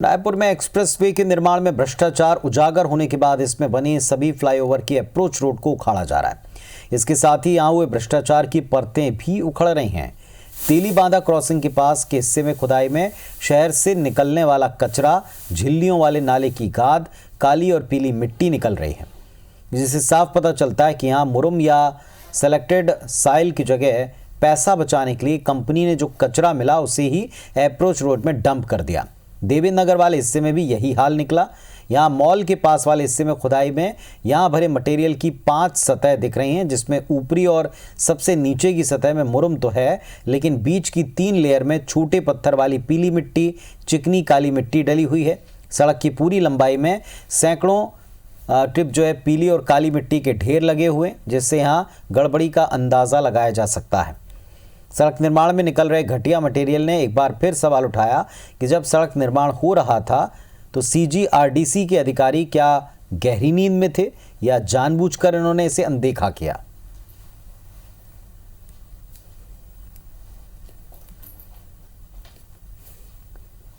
रायपुर में एक्सप्रेसवे के निर्माण में भ्रष्टाचार उजागर होने के बाद इसमें बने सभी फ्लाईओवर की अप्रोच रोड को उखाड़ा जा रहा है। इसके साथ ही यहां हुए भ्रष्टाचार की परतें भी उखड़ रही हैं। तेलीबांधा क्रॉसिंग के पास के हिस्से में खुदाई में शहर से निकलने वाला कचरा, झिल्लियों वाले नाले की गाद, काली और पीली मिट्टी निकल रही है, जिससे साफ पता चलता है कि यहाँ मुरुम या सेलेक्टेड साइल की जगह पैसा बचाने के लिए कंपनी ने जो कचरा मिला उसे ही अप्रोच रोड में डंप कर दिया। देवेंद्र नगर वाले हिस्से में भी यही हाल निकला। यहाँ मॉल के पास वाले हिस्से में खुदाई में यहाँ भरे मटेरियल की 5 सतह दिख रही हैं, जिसमें ऊपरी और सबसे नीचे की सतह में मुरुम तो है, लेकिन बीच की 3 लेयर में छोटे पत्थर वाली पीली मिट्टी, चिकनी काली मिट्टी डली हुई है। सड़क की पूरी लंबाई में सैकड़ों ट्रिप जो है पीली और काली मिट्टी के ढेर लगे हुए, जिससे यहाँ गड़बड़ी का अंदाज़ा लगाया जा सकता है। सड़क निर्माण में निकल रहे घटिया मटेरियल ने एक बार फिर सवाल उठाया कि जब सड़क निर्माण हो रहा था तो CGRDC के अधिकारी क्या गहरी नींद में थे या जानबूझकर इन्होंने इसे अनदेखा किया।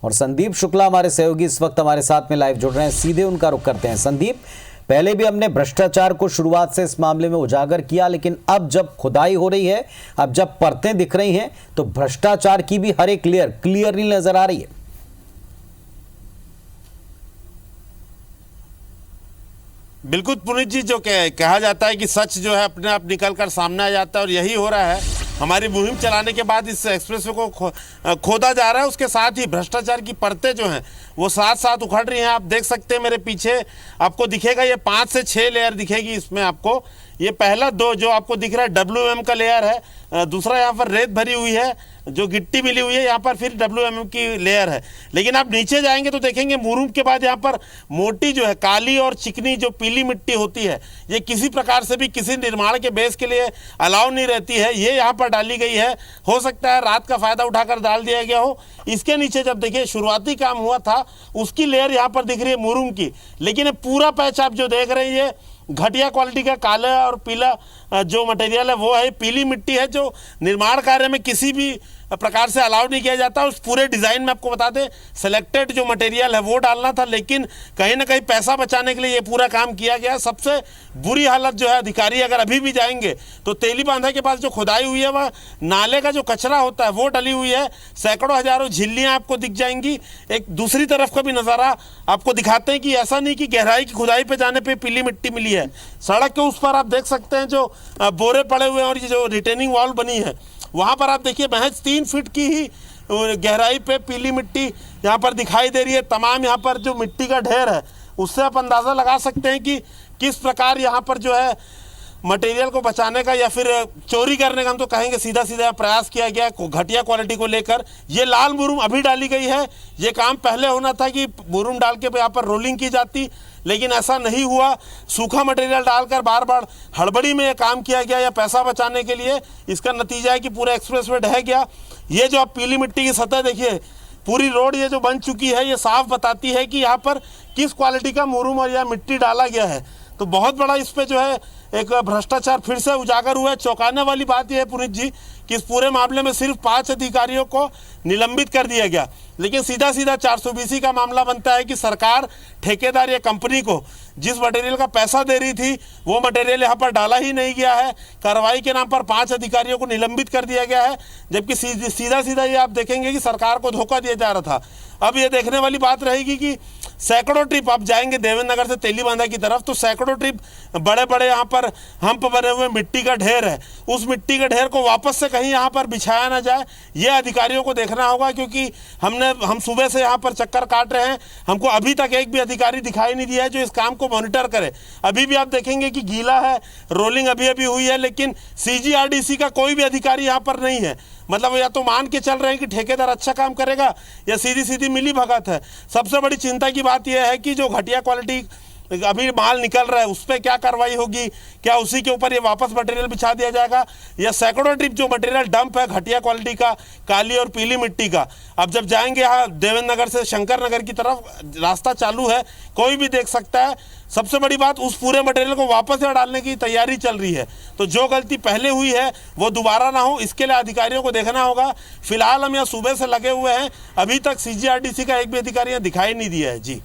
और संदीप शुक्ला हमारे सहयोगी इस वक्त हमारे साथ में लाइव जुड़ रहे हैं, सीधे उनका रुख करते हैं। संदीप, पहले भी हमने भ्रष्टाचार को शुरुआत से इस मामले में उजागर किया, लेकिन अब जब खुदाई हो रही है, अब जब परतें दिख रही हैं, तो भ्रष्टाचार की भी हर एक लेयर क्लियरली नजर आ रही है। बिल्कुल पुनीत जी, जो कहा जाता है कि सच जो है अपने आप निकल कर सामने आ जाता है, और यही हो रहा है। हमारी मुहिम चलाने के बाद इस एक्सप्रेसवे को खोदा जा रहा है। उसके साथ ही भ्रष्टाचार की परतें जो हैं वो साथ साथ उखड़ रही हैं। आप देख सकते हैं मेरे पीछे, आपको दिखेगा ये 5 से 6 लेयर दिखेगी इसमें आपको। ये पहला 2 जो आपको दिख रहा है WM का लेयर है, दूसरा यहाँ पर रेत भरी हुई है, जो गिट्टी मिली हुई है, यहाँ पर फिर WM की लेयर है। लेकिन आप नीचे जाएंगे तो देखेंगे मुरुम के बाद यहाँ पर मोटी जो है काली और चिकनी जो पीली मिट्टी होती है, ये किसी प्रकार से भी किसी निर्माण के बेस के लिए अलाउ नहीं रहती है। ये यहाँ पर डाली गई है। हो सकता है रात का फायदा उठाकर डाल दिया गया हो। इसके नीचे जब देखिए शुरुआती काम हुआ था उसकी लेयर यहाँ पर दिख रही है मुरुम की, लेकिन ये पूरा पैच आप जो देख रहे हैं ये घटिया क्वालिटी का काला और पीला जो मटेरियल है वो है। पीली मिट्टी है जो निर्माण कार्य में किसी भी प्रकार से अलाउ नहीं किया जाता। उस पूरे डिज़ाइन में आपको बता दें सेलेक्टेड जो मटेरियल है वो डालना था, लेकिन कहीं ना कहीं पैसा बचाने के लिए ये पूरा काम किया गया। सबसे बुरी हालत जो है, अधिकारी अगर अभी भी जाएंगे तो तेलीबांधा के पास जो खुदाई हुई है वह नाले का जो कचरा होता है वो डली हुई है। सैकड़ों हजारों झिल्लियाँ आपको दिख जाएंगी। एक दूसरी तरफ का भी नज़ारा आपको दिखाते हैं कि ऐसा नहीं कि गहराई की खुदाई पर जाने पर पीली मिट्टी मिली है। सड़क के उस पर आप देख सकते हैं जो बोरे पड़े हुए हैं, और ये जो रिटेनिंग वॉल बनी है वहाँ पर आप देखिए महज 3 फीट की ही गहराई पे पीली मिट्टी यहाँ पर दिखाई दे रही है। तमाम यहाँ पर जो मिट्टी का ढेर है उससे आप अंदाज़ा लगा सकते हैं कि किस प्रकार यहाँ पर जो है मटेरियल को बचाने का या फिर चोरी करने का, हम तो कहेंगे सीधा सीधा प्रयास किया गया घटिया क्वालिटी को लेकर। ये लाल मुरुम अभी डाली गई है। ये काम पहले होना था कि मुरुम डाल के यहाँ पर रोलिंग की जाती, लेकिन ऐसा नहीं हुआ। सूखा मटेरियल डालकर बार बार हड़बड़ी में ये काम किया गया या पैसा बचाने के लिए। इसका नतीजा है कि पूरा एक्सप्रेसवे ढह गया। ये जो आप पीली मिट्टी की सतह देखिए, पूरी रोड ये जो बन चुकी है, ये साफ बताती है कि यहाँ पर किस क्वालिटी का मुरुम और यह मिट्टी डाला गया है। तो बहुत बड़ा इस पे जो है एक भ्रष्टाचार फिर से उजागर हुआ है। चौंकाने वाली बात यह है पुनीत जी कि इस पूरे मामले में सिर्फ 5 अधिकारियों को निलंबित कर दिया गया, लेकिन सीधा सीधा 420 का मामला बनता है कि सरकार ठेकेदार या कंपनी को जिस मटेरियल का पैसा दे रही थी वो मटेरियल यहाँ पर डाला ही नहीं गया है। कार्रवाई के नाम पर 5 अधिकारियों को निलंबित कर दिया गया है, जबकि सीधा सीधा ये आप देखेंगे कि सरकार को धोखा दिया जा रहा था। अब ये देखने वाली बात रहेगी कि सैकड़ों ट्रिप आप जाएंगे देवेंद्र नगर से तेलीबांधा की तरफ तो सैकड़ों ट्रिप बड़े बड़े यहाँ पर हम्प बने हुए मिट्टी का ढेर है। उस मिट्टी के ढेर को वापस से कहीं यहाँ पर बिछाया ना जाए, ये अधिकारियों को देखना होगा, क्योंकि हम सुबह से यहाँ पर चक्कर काट रहे हैं। हमको अभी तक एक भी अधिकारी दिखाई नहीं दिया है जो इस काम को मॉनिटर करे। अभी भी आप देखेंगे कि गीला है, रोलिंग अभी अभी हुई है, लेकिन CGRDC का कोई भी अधिकारी यहाँ पर नहीं है। मतलब या तो मान के चल रहे हैं कि ठेकेदार अच्छा काम करेगा या सीधी सीधी मिली भगत है। सबसे बड़ी चिंता की बात यह है कि जो घटिया क्वालिटी अभी माल निकल रहा है, उस पर क्या कार्रवाई होगी? क्या उसी के ऊपर ये वापस मटेरियल बिछा दिया जाएगा, या सैकड़ों ट्रिप जो मटेरियल डंप है घटिया क्वालिटी का, काली और पीली मिट्टी का, अब जब जाएंगे यहाँ देवेंद्र नगर से शंकर नगर की तरफ रास्ता चालू है, कोई भी देख सकता है। सबसे बड़ी बात, उस पूरे मटेरियल को वापस यहाँ डालने की तैयारी चल रही है। तो जो गलती पहले हुई है वो दोबारा ना हो, इसके लिए अधिकारियों को देखना होगा। फिलहाल हम यहाँ सुबह से लगे हुए हैं, अभी तक CGRDC का एक भी अधिकारी यहाँ दिखाई नहीं दिया है। जी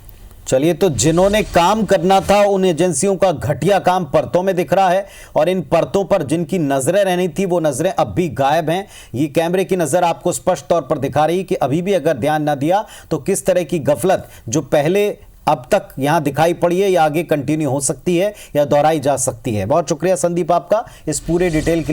चलिए, तो जिन्होंने काम करना था उन एजेंसियों का घटिया काम परतों में दिख रहा है, और इन परतों पर जिनकी नजरें रहनी थी वो नजरें अब भी गायब हैं। ये कैमरे की नजर आपको स्पष्ट तौर पर दिखा रही कि अभी भी अगर ध्यान न दिया तो किस तरह की गफलत जो पहले अब तक यहां दिखाई पड़ी है या आगे कंटिन्यू हो सकती है या दोहराई जा सकती है। बहुत शुक्रिया संदीप आपका इस पूरे डिटेल के लिए।